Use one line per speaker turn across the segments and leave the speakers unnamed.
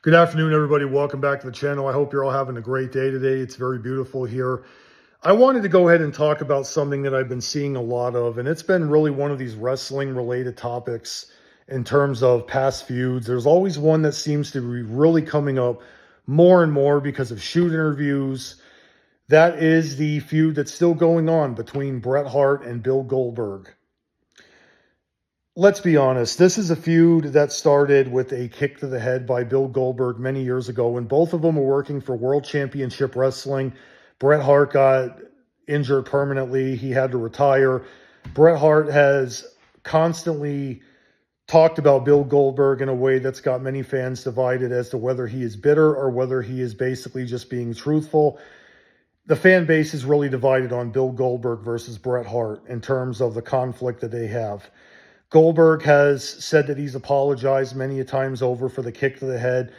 Good afternoon, everybody. Welcome back to the channel. I hope you're all having a great day today. It's very beautiful here. I wanted to go ahead and talk about something that I've been seeing a lot of, and it's been really one of these wrestling-related topics in terms of past feuds. There's always one that seems to be really coming up more and more because of shoot interviews. That is the feud that's still going on between Bret Hart and Bill Goldberg. Let's be honest, this is a feud that started with a kick to the head by Bill Goldberg many years ago when both of them were working for World Championship Wrestling. Bret Hart got injured permanently. He had to retire. Bret Hart has constantly talked about Bill Goldberg in a way that's got many fans divided as to whether he is bitter or whether he is basically just being truthful. The fan base is really divided on Bill Goldberg versus Bret Hart in terms of the conflict that they have. Goldberg has said that he's apologized many a times over for the kick to the head.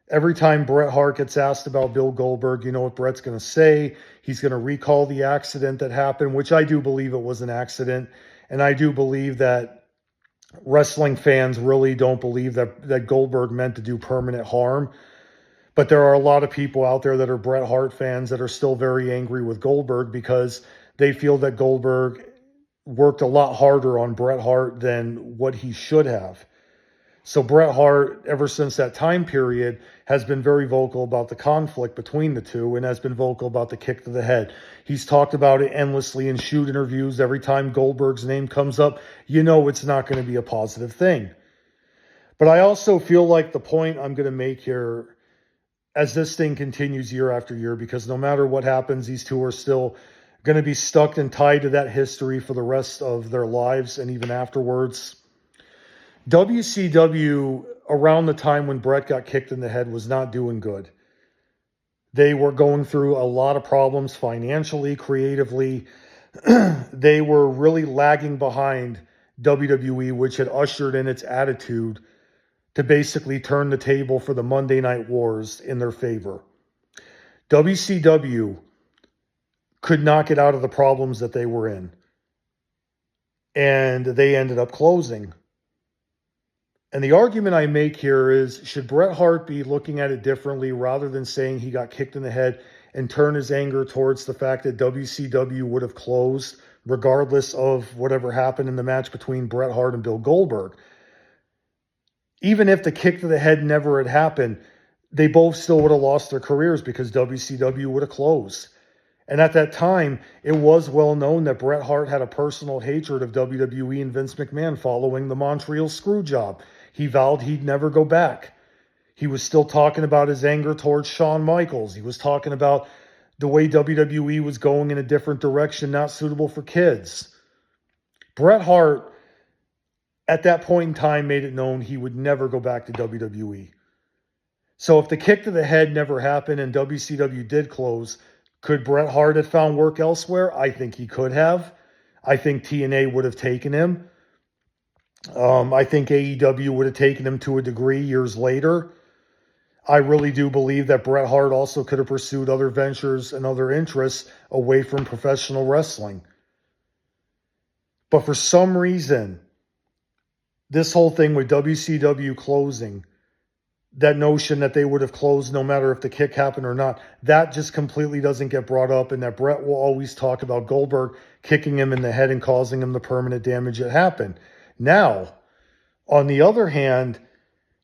Every time Bret Hart gets asked about Bill Goldberg, you know what Bret's going to say. He's going to recall the accident that happened, which I do believe it was an accident. And I do believe that wrestling fans really don't believe that Goldberg meant to do permanent harm. But there are a lot of people out there that are Bret Hart fans that are still very angry with Goldberg because they feel that Goldberg worked a lot harder on Bret Hart than what he should have. So Bret Hart, ever since that time period, has been very vocal about the conflict between the two and has been vocal about the kick to the head. He's talked about it endlessly in shoot interviews. Every time Goldberg's name comes up, you know it's not going to be a positive thing. But I also feel like the point I'm going to make here, as this thing continues year after year, because no matter what happens, these two are still going to be stuck and tied to that history for the rest of their lives and even afterwards. WCW, around the time when Bret got kicked in the head, was not doing good. They were going through a lot of problems financially, creatively. They were really lagging behind WWE, which had ushered in its attitude to basically turn the table for the Monday Night Wars in their favor. WCW could not get out of the problems that they were in. And they ended up closing. And the argument I make here is, should Bret Hart be looking at it differently rather than saying he got kicked in the head and turn his anger towards the fact that WCW would have closed regardless of whatever happened in the match between Bret Hart and Bill Goldberg? Even if the kick to the head never had happened, they both still would have lost their careers because WCW would have closed. And at that time, it was well known that Bret Hart had a personal hatred of WWE and Vince McMahon following the Montreal screw job. He vowed he'd never go back. He was still talking about his anger towards Shawn Michaels. He was talking about the way WWE was going in a different direction, not suitable for kids. Bret Hart, at that point in time, made it known he would never go back to WWE. So if the kick to the head never happened and WCW did close, could Bret Hart have found work elsewhere? I think he could have. I think TNA would have taken him. I think AEW would have taken him to a degree years later. I really do believe that Bret Hart also could have pursued other ventures and other interests away from professional wrestling. But for some reason, this whole thing with WCW closing, that notion that they would have closed no matter if the kick happened or not, that just completely doesn't get brought up, and that Bret will always talk about Goldberg kicking him in the head and causing him the permanent damage that happened. Now, on the other hand,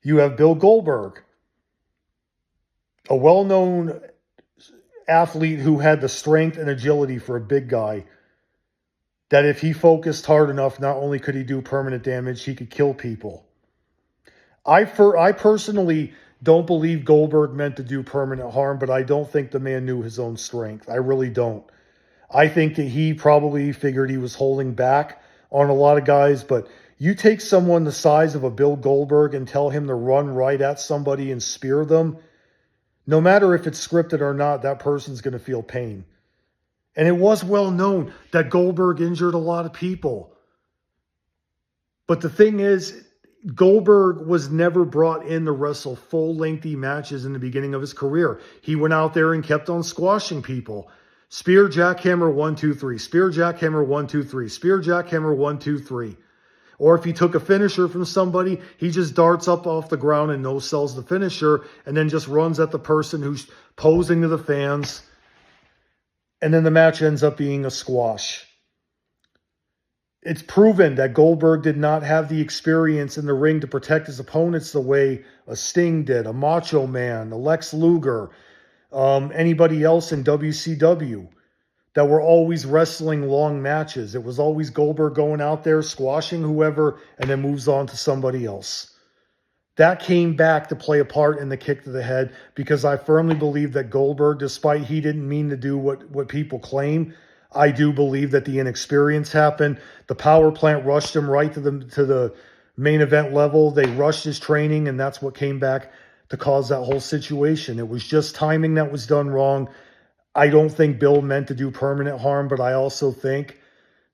you have Bill Goldberg, a well-known athlete who had the strength and agility for a big guy, that if he focused hard enough, not only could he do permanent damage, he could kill people. I personally don't believe Goldberg meant to do permanent harm, but I don't think the man knew his own strength. I really don't. I think that he probably figured he was holding back on a lot of guys, but you take someone the size of a Bill Goldberg and tell him to run right at somebody and spear them, no matter if it's scripted or not, that person's going to feel pain. And it was well known that Goldberg injured a lot of people. But the thing is, Goldberg was never brought in to wrestle full lengthy matches in the beginning of his career. He went out there and kept on squashing people. Spear, jackhammer, 1, 2, 3. Spear, jackhammer, 1, 2, 3. Spear, jackhammer, 1, 2, 3. Or if he took a finisher from somebody, he just darts up off the ground and no-sells the finisher and then just runs at the person who's posing to the fans. And then the match ends up being a squash. It's proven that Goldberg did not have the experience in the ring to protect his opponents the way a Sting did, a Macho Man, a Lex Luger, anybody else in WCW that were always wrestling long matches. It was always Goldberg going out there, squashing whoever, and then moves on to somebody else. That came back to play a part in the kick to the head because I firmly believe that Goldberg, despite he didn't mean to do what people claim, I do believe that the inexperience happened. The power plant rushed him right to the main event level. They rushed his training, and that's what came back to cause that whole situation. It was just timing that was done wrong. I don't think Bill meant to do permanent harm, but I also think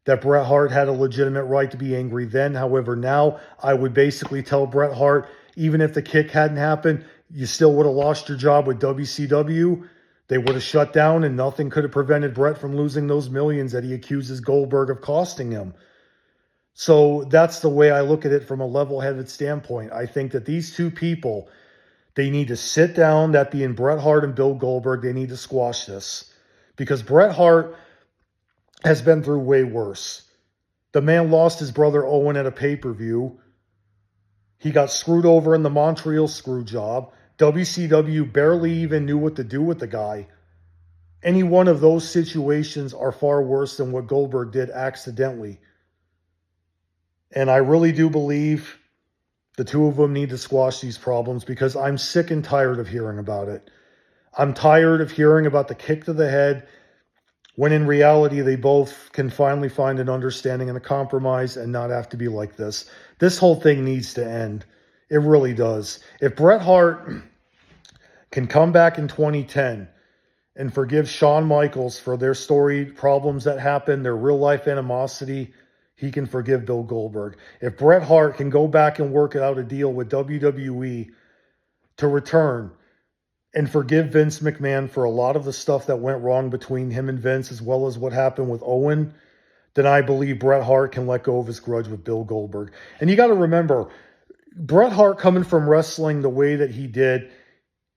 that Bret Hart had a legitimate right to be angry then. However, now I would basically tell Bret Hart, even if the kick hadn't happened, you still would have lost your job with WCW. They would have shut down, and nothing could have prevented Bret from losing those millions that he accuses Goldberg of costing him. So that's the way I look at it from a level-headed standpoint. I think that these two people, they need to sit down, that being Bret Hart and Bill Goldberg, they need to squash this. Because Bret Hart has been through way worse. The man lost his brother Owen at a pay-per-view. He got screwed over in the Montreal screw job. WCW barely even knew what to do with the guy. Any one of those situations are far worse than what Goldberg did accidentally. And I really do believe the two of them need to squash these problems because I'm sick and tired of hearing about it. I'm tired of hearing about the kick to the head when in reality they both can finally find an understanding and a compromise and not have to be like this. This whole thing needs to end. It really does. If Bret Hart can come back in 2010 and forgive Shawn Michaels for their storied problems that happened, their real-life animosity, he can forgive Bill Goldberg. If Bret Hart can go back and work out a deal with WWE to return and forgive Vince McMahon for a lot of the stuff that went wrong between him and Vince, as well as what happened with Owen, then I believe Bret Hart can let go of his grudge with Bill Goldberg. And you got to remember, Bret Hart coming from wrestling the way that he did,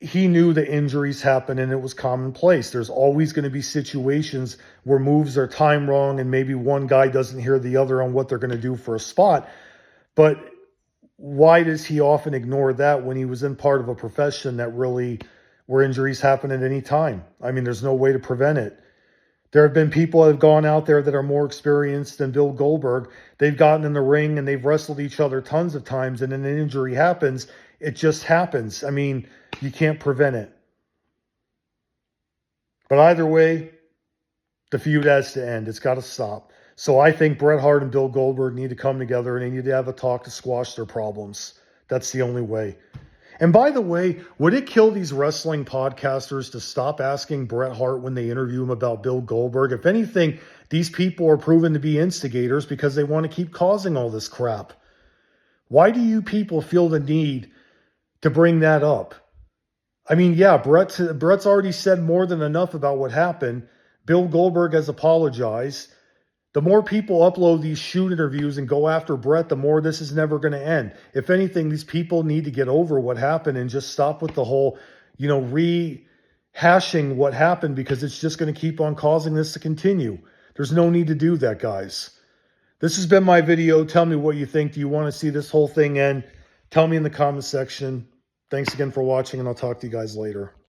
he knew the injuries happen and it was commonplace. There's always going to be situations where moves are timed wrong and maybe one guy doesn't hear the other on what they're going to do for a spot. But why does he often ignore that when he was in part of a profession that really, where injuries happen at any time? I mean, there's no way to prevent it. There have been people that have gone out there that are more experienced than Bill Goldberg. They've gotten in the ring and they've wrestled each other tons of times, and then an injury happens. It just happens. I mean, you can't prevent it. But either way, the feud has to end. It's got to stop. So I think Bret Hart and Bill Goldberg need to come together and they need to have a talk to squash their problems. That's the only way. And by the way, would it kill these wrestling podcasters to stop asking Bret Hart when they interview him about Bill Goldberg? If anything, these people are proven to be instigators because they want to keep causing all this crap. Why do you people feel the need to bring that up? I mean, yeah, Bret's already said more than enough about what happened. Bill Goldberg has apologized. The more people upload these shoot interviews and go after Bret, the more this is never going to end. If anything, these people need to get over what happened and just stop with the whole, rehashing what happened, because it's just going to keep on causing this to continue. There's no need to do that, guys. This has been my video. Tell me what you think. Do you want to see this whole thing end? Tell me in the comment section. Thanks again for watching, and I'll talk to you guys later.